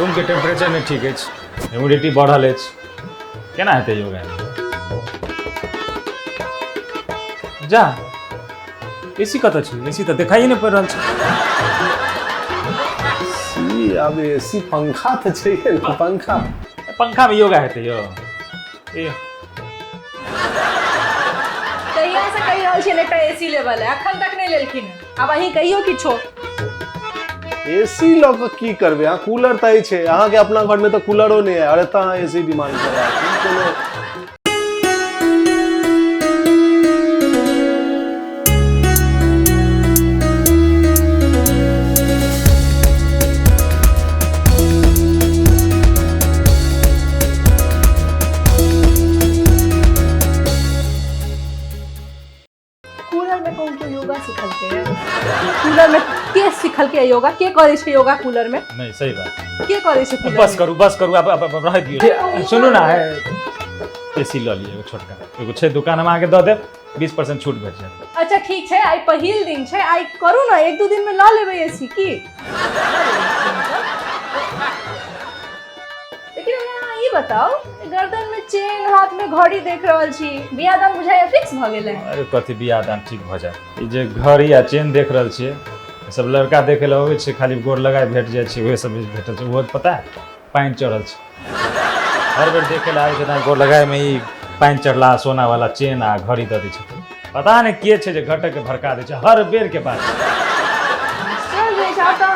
Room के temperature नहीं ठीक है, ह्यूमिडिटी बढ़ल है, केना हेतै योगा? जा एसी कतऽ छै? एसी तऽ देखाइए नहीं पड़ रहल छै। अब एसी पंखा तो चाहिए ना, पंखा। पंखा में योगा हेतै यो? कहिया से कहि रहल छियै एकटा एसी लेवल है, अखन तक नहीं लेलखिन है। अब अहीं कहियो किछो। एसी लऽ कऽ की करबै? अहाँ कूलर तऽ छै, अहाँके अपना घर में तो कूलरो नहीं है और एतऽ अहाँ एसी डिमांड कर रहा है। योगा सिखलकै कूलर में? के सिखलकै योगा? के करे छै योगा कूलर में? नहीं सही बात। के करे छै कूलर? बस करू अब रह दियो। सुनू ना, एसी लऽ लियो एगो छोटका, एगो छै दुकान में आके दऽ देब, 20% छूट भेट जाएत। अच्छा ठीक छै, आई पहिल दिन छै, आई करू ना, 1-2 दिन में लऽ लेबै एसी की। लेकिन हमरा ई बताओ, गर्दन में चेन, हाथ में घड़ी देख रहल छी, बियाह दान बुझाइया फिक्स भ गेलै? अरे कथी बियाह दान ठीक भ जाए? ई जे घड़ी आ चेन देख रहल छियै, सब लड़का देखे ला अबै छै, खाली गोर लगाए भेट जाइ छै, ओहे सब भेटल छै। ओहो पता है पानि चढ़ल छै, हर बेर देखे ला आबै छै त गोर लगाए में ई पानि चढ़ला, सोना वाला चेन आ घड़ी दऽ दै छै। पता नहीं के छै जे घटक के भड़का दै छै, हर बेर के बात।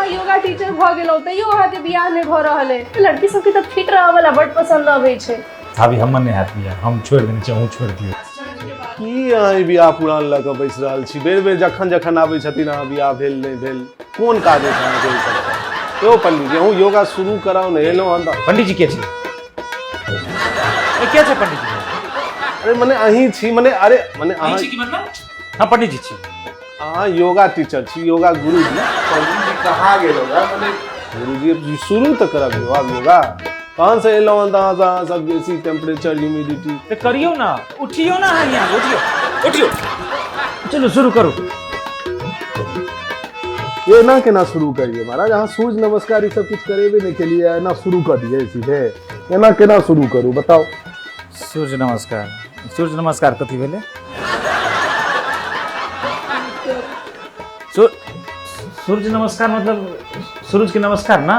योगा टीचर भ गेलौ तैयो अहाँ के बियाह नहीं भ रहल है। लड़की सब के त फिट रहय वाला बड पसंद आबै छै। अभी हमर नहीं हाथ बियाह, हम छोड़ देने छै, हूं छोड़ दियो। की अहाँ बियाह पुरान लऽ कऽ बैस रहल छी? बेर बेर जखन आबै छथिन अहाँ बियाह भेल नहीं भेल, कोन काज है अहाँके ई सब? यौ पंडित जी, अहूँ योगा शुरू कराउ ने। एलहुँ हन तऽ पंडित जी के छै? के छै पंडित जी? अरे मने अहीं छी, मने अरे मने अहाँ छी की मतलब? हां पंडित जी छी। अहाँ योगा टीचर छी, योगा गुरु जी। पंडित जी कहाँ गेल होगा? मने गुरु जी शुरू तो करब योगा। कहाँ से एलहुँ हन तऽ अहाँ सब बेसी टेम्परेचर, ह्यूमिडिटी तो करियो ना, उठियो ना, यहाँ उठियो। चलो शुरू करो। ये ना केना शुरू करिए महाराज? अहाँ सूर्य नमस्कार सब कुछ करेबे नहीं के लिए ना शुरू कर दिए सीधे? एना केना शुरू करूँ बताओ? सूर्य नमस्कार कथी भेले? सूर्य नमस्कार मतलब सूरज के नमस्कार ना?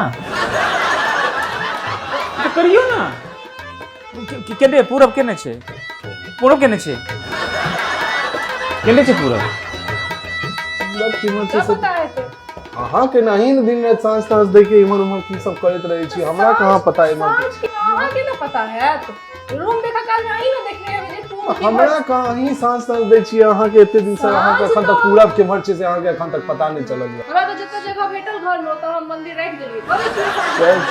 तो करियो ना। केने पूरब केने छै? पूरब केने छै? केने छै पूरब? अहाँ के नहीं न दिन रात सांस देके इमर उमर की सब करत रहे छी, हमरा कहाँ पता है? अहाँ के ना पता है? रूम देखा काल में आई ना देखने में हमरा कहाँ ही सांस दै छी। अहाँ के एते दिन से अहाँ के अखन तक पूरब के मर्चे से अहाँ के अखन तक पता नहीं चलल है। हमरा तो जत्ता जगह भेटल घर में त हम मंदिर राख देलिए।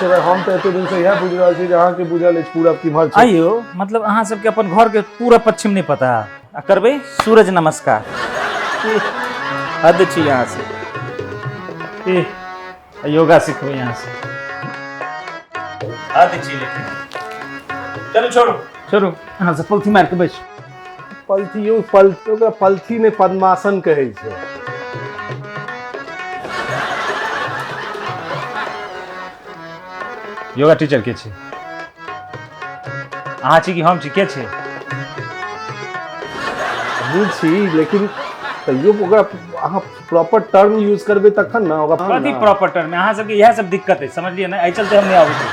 सर हम तो एते दिन से यह बुझ रहल छी जे अहाँ के बुझल है पूरब की मर्चे। आइयो मतलब अहाँ सबके अपन घर के पूरा पश्चिम नहीं पता आ करबे सूरज नमस्कार? हद छी यहाँ से। योगा सीखबे यहाँ से, हद छी। लेकिन चलो छोड़ो अहाँ से पलथी मार के बैठ। पलथी ने पद्मासन कहै छै। योगा टीचर के छै? अहाँ छी कि हम छी? के छै? हमहूँ छी, लेकिन तैयो ओकरा अहाँ प्रॉपर टर्म यूज करबे तखन ना होगा। कथी प्रॉपर टर्म में? अहाँ सबके इएह सब दिक्कत है, समझलिए ना? एहि चलते हम नहीं आबै छी,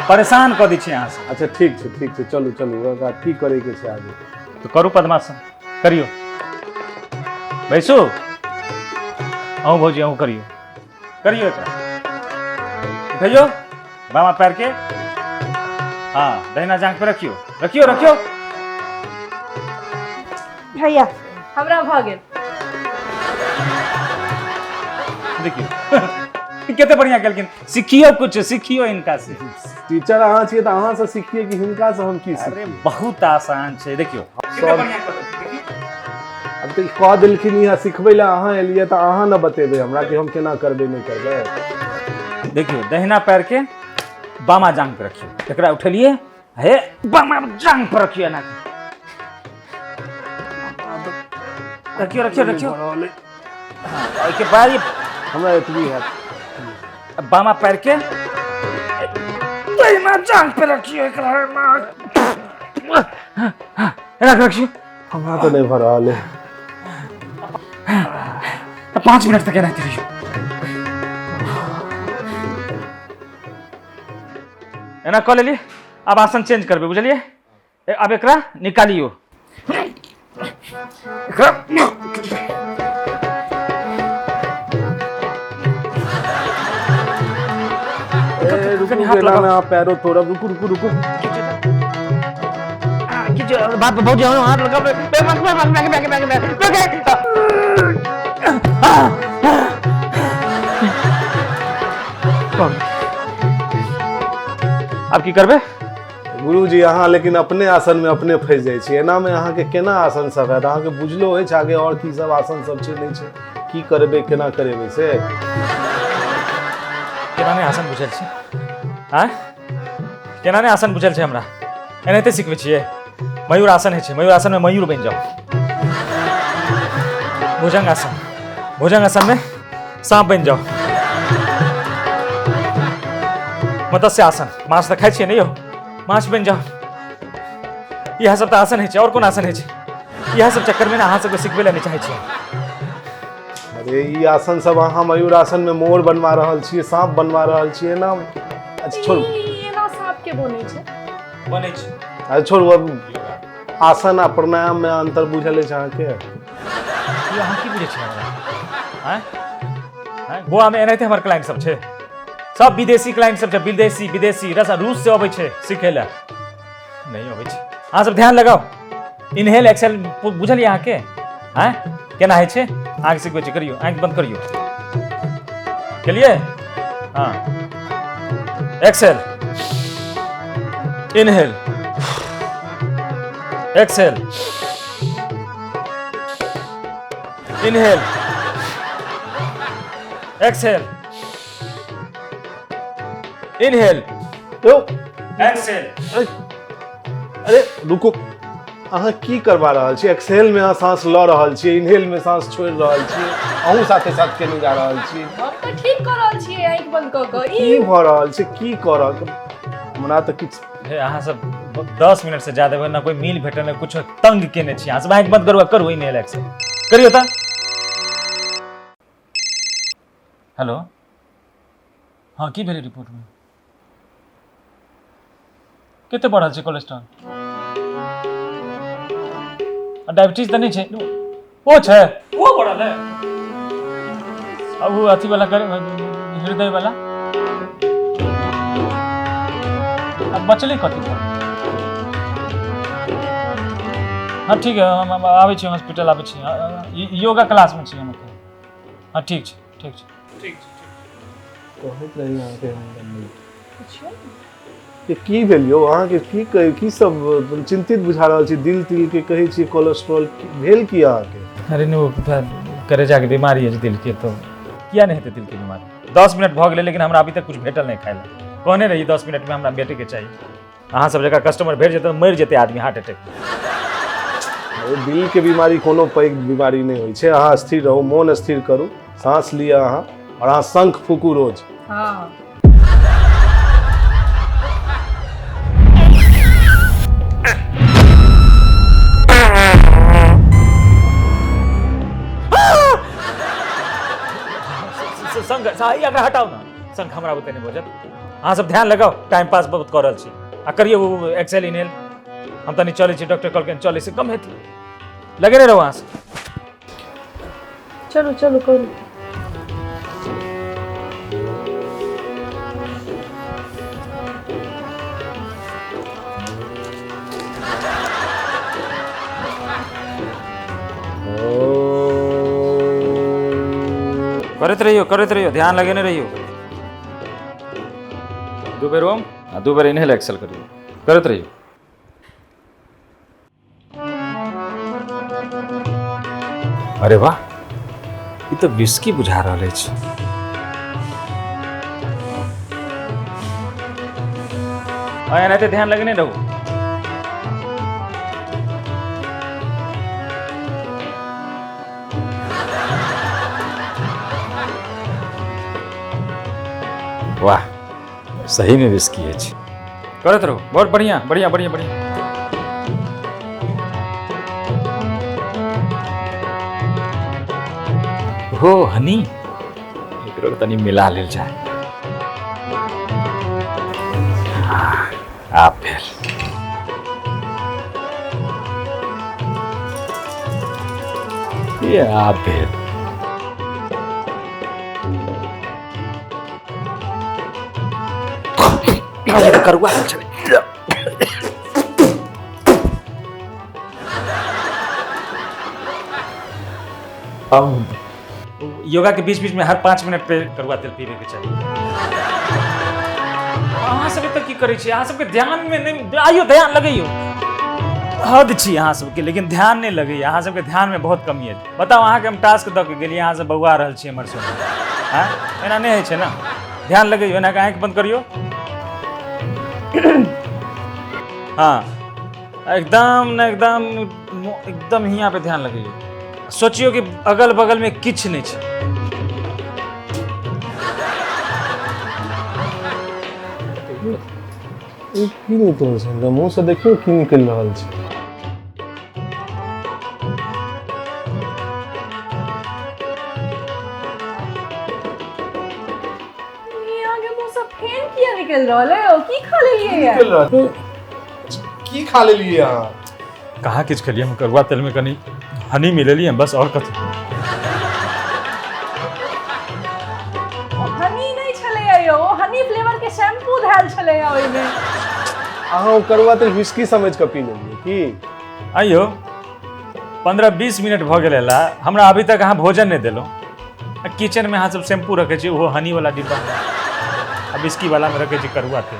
परेशान कऽ दै छी अहाँ से। अच्छा ठीक छै चलू ओकरा की करे के छै आगे? तो करू पद्मासन, करियो, बैसो। अहूँ भौजी अहूँ करियो एकरा। उठैयो बामा पैर के, हाँ दहिना जांघ पे रखियो। भैया हमरा भ गेल। देखियो कते बढ़िया केलखिन। सीखियो इनका से। टीचर अहाँ छियै तऽ अहाँ से सीखिए कि हिनका से हम की सीखिए? अरे बहुत आसान छै, देखियो कते बढ़िया देखियो। अब तो कह देलखिन यहाँ सिखबै ला अहाँ एलिए तऽ अहाँ न बतेबै हमरा कि हम केना करबै नहीं करबै। देखियो दहिना पैर के बामा जांघ पे रखियो, एकरा उठेलिए, हे बामा जांघ पर रखियो ना, रखियो। हाँ, के बाद ये हमरा एतबी है। बामा पैर के ना जान पे रखियो एकरा ना रख रखियो हमरा तो नहीं भरा ले 5 मिनट तक रहते रहियो एना कह लेलिए अब आसन चेंज करबे बुझलिए अब एकरा निकालियो रुको पैरों थोड़ा रुको रुको रुको बात बहुत जाओ हाथ लगा अब की करबे गुरुजी अहाँ लेकिन अपने आसन में अपने फंस जाइ छी एना में अहाँ के केना आसन सब है अहाँ के बुझलो है आगे और की सब आसन सब छै नहीं छै की करबे केना करेबे से केना ने आसन बुझल छै हां केना ने आसन बुझल छै हमरा एनाते सिखबै छियै मयूर आसन है मयूर आसन में मयूर बन जाओ भुजंग आसन में सांप बन जाओ मत्स्य आसन माछ तो खाई छियै नहीं हो माछ बन जाओ यह सब तो आसन है और कौन आसन है यह सब चक्कर में ना अहाँ सबके सिखबे नहीं चाहे छियै अरे ई आसन सब अहाँ मयूर आसन में मोर बनवा रहल छियै सांप बनवा रहल छियै ना अच्छा छोड़ एना सांप के बनै छै अच्छा छोड़ आसन आ प्राणायाम में अंतर बुझल अछि अहाँ के ये अहाँ की बुझे छियै हमरा हैं गोवा में एनाहिते हमर क्लाइंट सब छै सब विदेशी क्लाइंट सब छै विदेशी रसा रूस से अबै छै सिखे ला नहीं अबै छै अहाँ सब ध्यान लगाओ इनहेल एक्सेल बुझलिए अहाँ के हैं केना है छै आगे सिखबै छी करियो आंख बंद करियो केलिए हां exhale inhale exhale inhale exhale inhale exhale अरे रुको अहाँ की करवा रहल छी एक्सेल में अहाँ सांस लऽ रहल छी इनहेल में सांस छोड़ि रहल छी अहूँ साथे साथ केने जा रहल छी हम तो ठीक कर रहल छी आंख बंद क के की भऽ रहल छै की करब हमरा तऽ किछु हे अहाँ सब 10 मिनट से ज्यादा ना कोई मील भेटल ना कुछ तंग केने छी अहाँ सब आंख बंद करू इनहेल एक्सेल करियो त हेलो हाँ की भेलै रिपोर्ट में कते बढ़ल छै कोलेस्ट्रॉल डायबिटीज तो नहीं छै वो छै वो बढ़ल है अब वो अथी वाला करे हृदय वाला अब बचले कथी हाँ ठीक है हम आबै छी हॉस्पिटल आबै छी योगा क्लास में छी हम हाँ ठीक छै कहैत रही अहाँ के कि की भेल यौ अहाँ के की सब चिंतित बुझा रहल छी दिल तिल के कहै छी कोलेस्ट्रॉल भेल की अहाँ के अरे नो करेजा के बीमारी है दिल के तो किया नहीं हेतै दिल के बीमारी 10 मिनट भ गेलै लेकिन हमरा अभी तक कुछ भेटल नहीं खाय ला कहने रही 10 मिनट में हमरा बेटे के चाहिए अहाँ सब जगह कस्टमर भेट जेतै मरि जेतै आदमी हार्ट अटैक दिल के बीमारी कोनो पैघ बीमारी नहीं होइ छै अहाँ स्थिर रहू मोन स्थिर करू सांस लिअ अहाँ और अहाँ शंख फूकू रोज हाँ अगर हटाओ ना संग हमरा बुते नहीं बजत अहाँ सब ध्यान लगाओ टाइम पास बहुत कर रहल छी आ करियो वो एक्सेल इनहेल हम तनी चलै छी डॉक्टर कहलकै चलै से कम हेतै लगे रहो अहाँ से चलो चलो करू करते रहियो ध्यान लगेने रहियो 2 बेर ओम 2 बेर इनहेल एक्सेल करियो करते रहियो अरे वाह ये तो विस्की बुझा रहल अछि एनाहिते ध्यान लगेने रहू वाह सही में विस्की है। करत रहो, बहुत बढ़िया बढ़िया बढ़िया बढ़िया। हो हनी, एकरो तनी मिला लेल जाए। आप फिर ये आप फिर करुआ चले। अब योगा के बीच बीच में हर 5 मिनट पे करुआ तेल पीबे के चाहिए। अहाँ सब तक की करै छी, अहाँ सबके ध्यान में नहीं आइयो, ध्यान लगैयो। हद छी अहाँ सबके, लेकिन ध्यान नहीं लगैए। अहाँ सबके ध्यान में बहुत कमी है। बताओ अहाँ के हम टास्क दऽ के गेलियै, अहाँ सब बौआ रहल छी हमर संग। हाँ एना नहीं है छै ना, ध्यान लगैयो। एना के आँख बंद करियो। हाँ एकदम न एकदम एकदम हियाँ पे ध्यान लगैयो। सोचियो कि अगल बगल में किछ नहीं छै। की निकल छै मुंह से, देखियो की निकल रहल छै। यहाँ के मुंह से फेन किया निकल रहल है? ओ की खा लेलिए है? निकल रहा है की खा लेलिए अहाँ? कहाँ किछ खेलिए, हम करुआ तेल में कनी हनी मिलेलिए बस, और कथी। हनी नहीं छले यो, हनी फ्लेवर के शैम्पू धैल छले ओइ में। अहाँ करुआ तेल विस्की समझ के पी लेलिए की? आइयो 15-20 मिनट भ गेल ला, हमरा अभी तक अहाँ भोजन नहीं दिलो। किचन में अहाँ सब शैम्पू रखे छी, वो हनी वाला डिब्बा, आ बिस्की वाला में रखे छी करुआ तेल।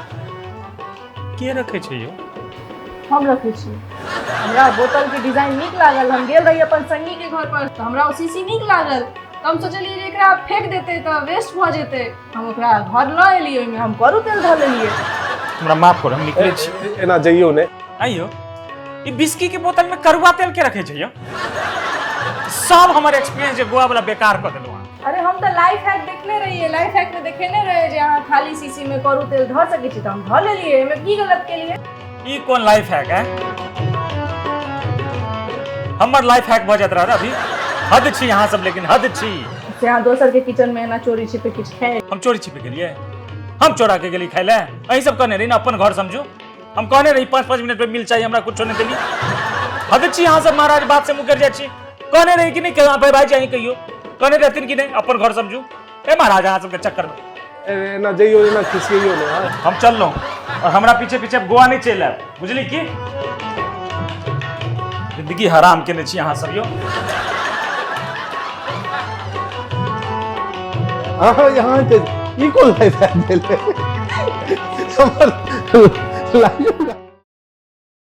के रखे छी यो? हम रखे छी। हमरा बोतल के डिजाइन नीक लागल। हम गेल रही अपन संगी के घर पर, तो हमरा ओ शीशी नीक लागल। तो हम सोचलिए जे एकरा फेंक देते तो वेस्ट भ जेते। हम ओकरा घर ल एलिए, ओइमे हम करू तेल धऽ लेलिए। हमरा माफ करो, हम निकले छी। एना जइयो ने। आइयो ये बिस्की के बोतल में करुआ तेल के रखे छी यो? सब हमर एक्सपीरियंस जे गोवा वाला बेकार कर देलो। अरे हम तो लाइफ हैक देखने रहिए, लाइफ हैक में देखेने रहे जे अहाँ खाली शीशी में करू तेल धऽ सकै छी, तो हम धऽ लेलिए। एमे की गलत केलिए? ई कौन लाइफ हैक है? हमर लाइफ हैक भ जात रहा अभी। हद छी यहाँ सब, लेकिन हद छी। से अहाँ दोसर के किचन में ना चोरी छिपे किछ खाए। हम चोरी छिपे गेलिए? हम चोरा के गेली खाइ ले? अहीं सब कहने रही ना अपन घर समझू। हम कहने रही 5-5 मिनट में मिल चाहिए, हमरा कुछ नहीं देली। हद छी यहाँ सब, महाराज बात से मुकर जाय छी। कहने रही कि नहीं कह भाई जाई कहियो? कहने रहथिन कि नहीं अपन घर समझू। ए महाराज अहाँ सबके चक्कर में ना जइयो ना खिसियो ने। हम चल लो, और हमरा पीछे पीछे गोवा नहीं चल आब, बुझली की? जिंदगी हराम केने छी अहाँ सब यो। हाँ यहाँ के ई कोन लाइफ है? हमर लाइफ